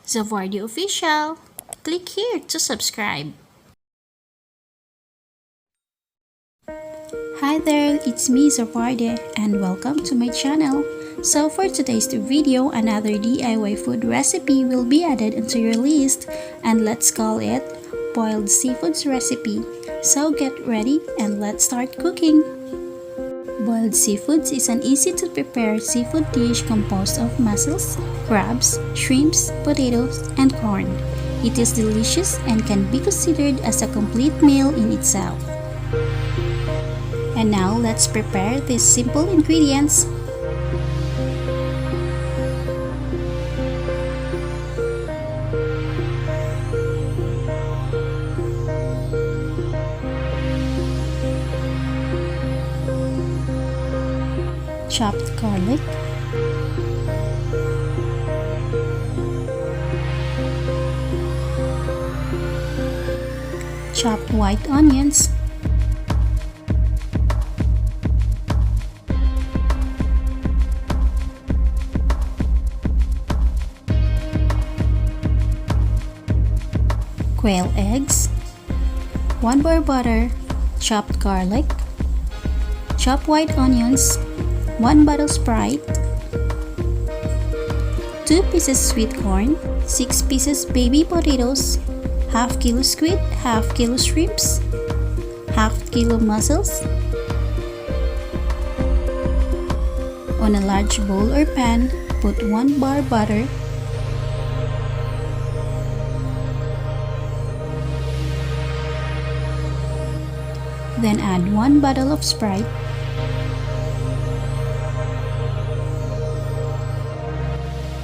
Zavardi Official. Click here to subscribe. Hi there, it's me Zavardi and welcome to my channel. So for today's video, another DIY food recipe will be added into your list, and let's call it boiled seafoods recipe. So get ready and let's start cooking. Boiled seafoods is an easy to prepare seafood dish composed of mussels, crabs, shrimps, potatoes, and corn. It is delicious and can be considered as a complete meal in itself. And now let's prepare these simple ingredients. Chopped garlic, chopped white onions, quail eggs, 1 bar butter, chopped garlic, chopped white onions, 1 bottle SPRITE, 2 pieces sweet corn, 6 pieces baby potatoes, half kilo squid, half kilo shrimps, half kilo mussels. On a large bowl or pan, put 1 bar butter, then add 1 bottle of SPRITE,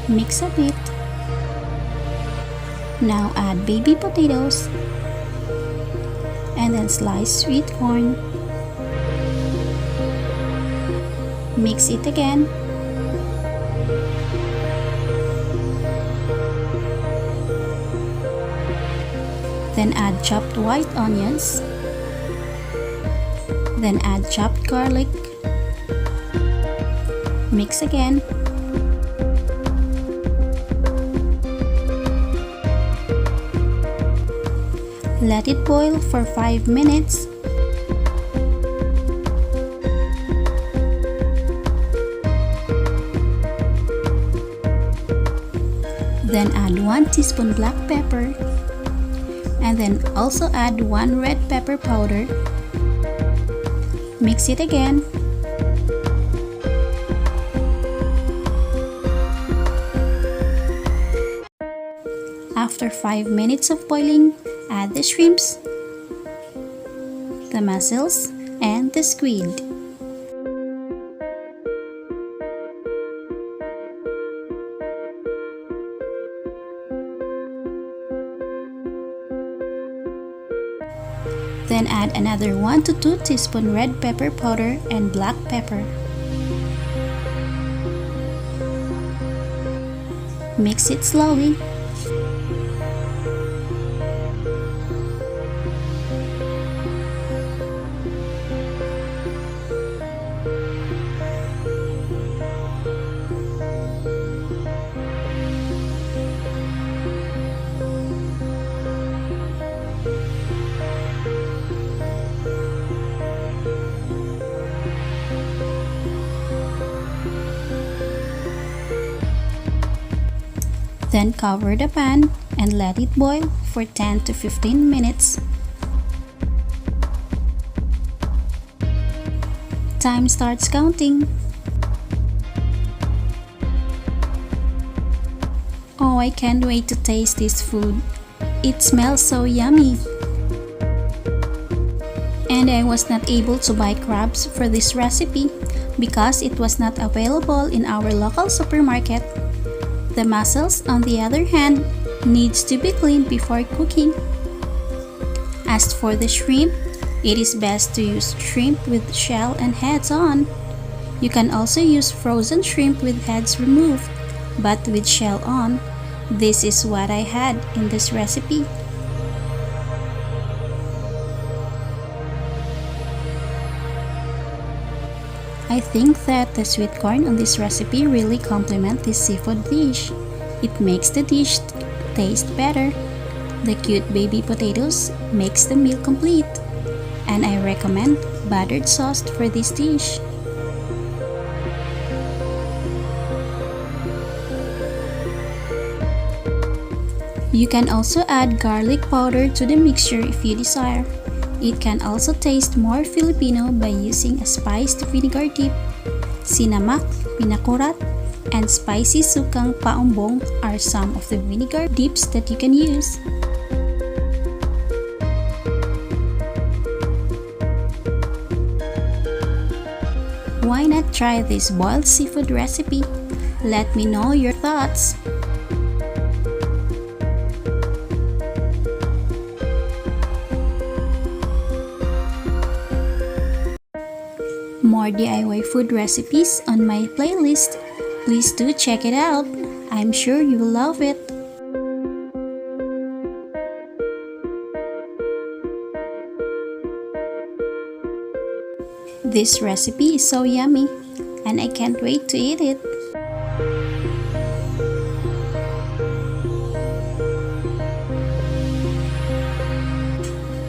mix a bit. Now add baby potatoes and then slice sweet corn. Mix it again. Then add chopped white onions. Then add chopped garlic. Mix again. Let it boil for 5 minutes. Then add 1 teaspoon black pepper, and then also add 1 red pepper powder. Mix it again. After 5 minutes of boiling, add the shrimps, the mussels, and the squid. Then add another 1 to 2 teaspoon red pepper powder and black pepper. Mix it slowly. Then cover the pan and let it boil for 10 to 15 minutes. Time starts counting. Oh, I can't wait to taste this food. It smells so yummy. And I was not able to buy crabs for this recipe because it was not available in our local supermarket. The mussels, on the other hand, needs to be cleaned before cooking. As for the shrimp, it is best to use shrimp with shell and heads on. You can also use frozen shrimp with heads removed, but with shell on. This is what I had in this recipe. I think that the sweet corn on this recipe really complement this seafood dish. It makes the dish taste better. The cute baby potatoes makes the meal complete, and I recommend buttered sauce for this dish. You can also add garlic powder to the mixture if you desire. It can also taste more Filipino by using a spiced vinegar dip. Sinamak, pinakurat, and spicy sukang paumbong are some of the vinegar dips that you can use. Why not try this boiled seafood recipe? Let me know your thoughts. More DIY food recipes on my playlist. Please do check it out. I'm sure you will love it. This recipe is so yummy, and I can't wait to eat it.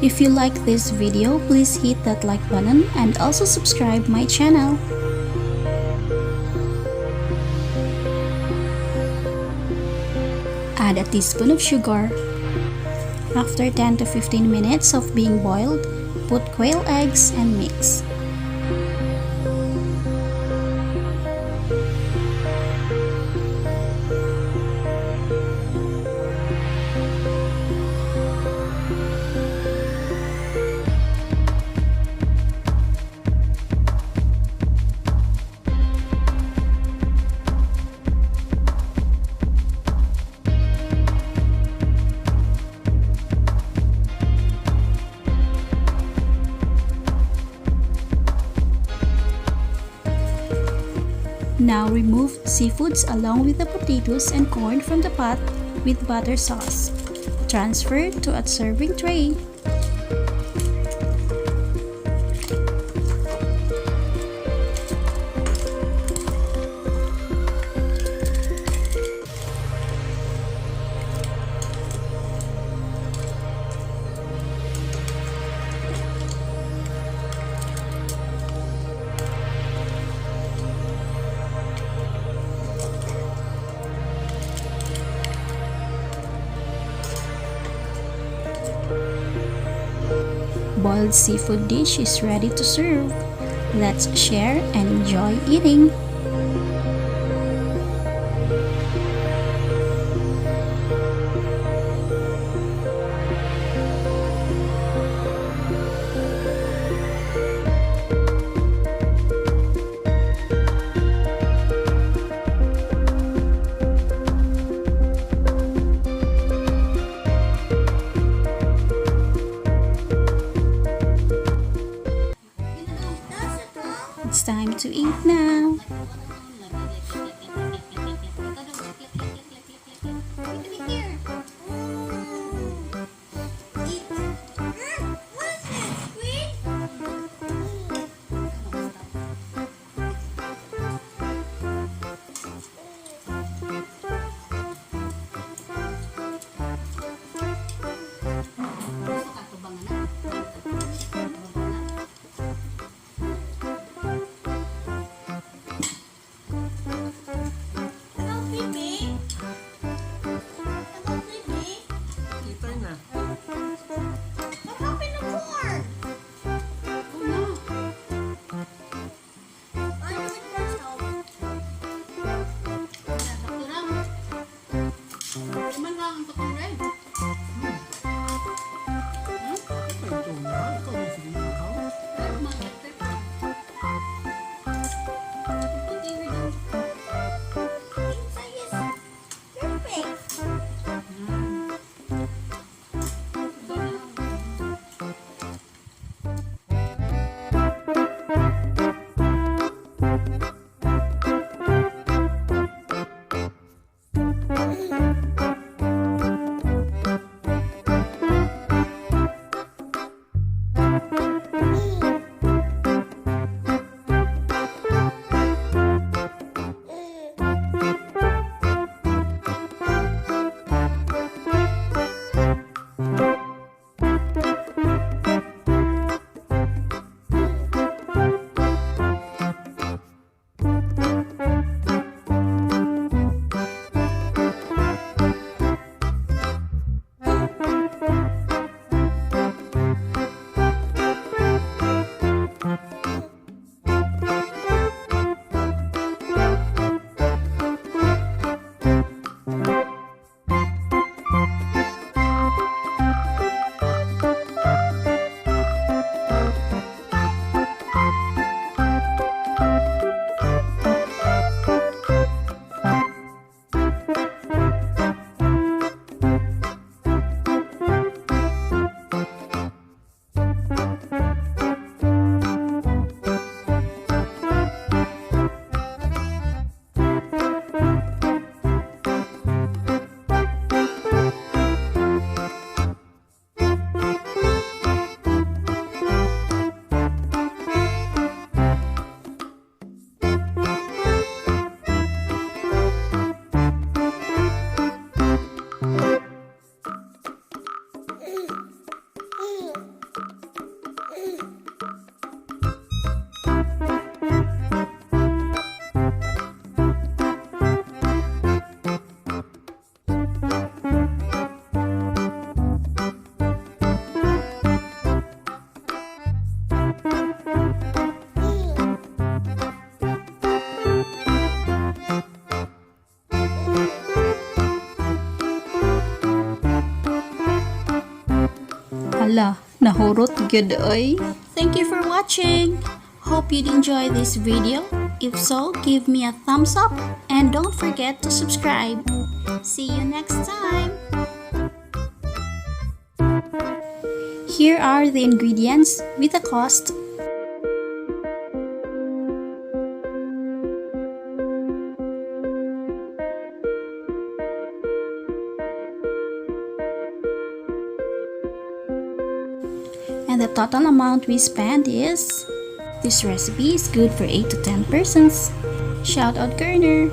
If you like this video, please hit that like button and also subscribe my channel. Add a teaspoon of sugar. After 10 to 15 minutes of being boiled, put quail eggs and mix. Now remove seafoods along with the potatoes and corn from the pot with butter sauce. Transfer to a serving tray. Boiled seafood dish is ready to serve. Let's share and enjoy eating. It's time to eat now. Hala, nahurot gyud oy. Thank you for watching. Hope you'd enjoy this video. If so, give me a thumbs up and don't forget to subscribe. See you next time. Here are the ingredients with the cost. And the total amount we spent is... This recipe is good for 8 to 10 persons. Shout out Kerner!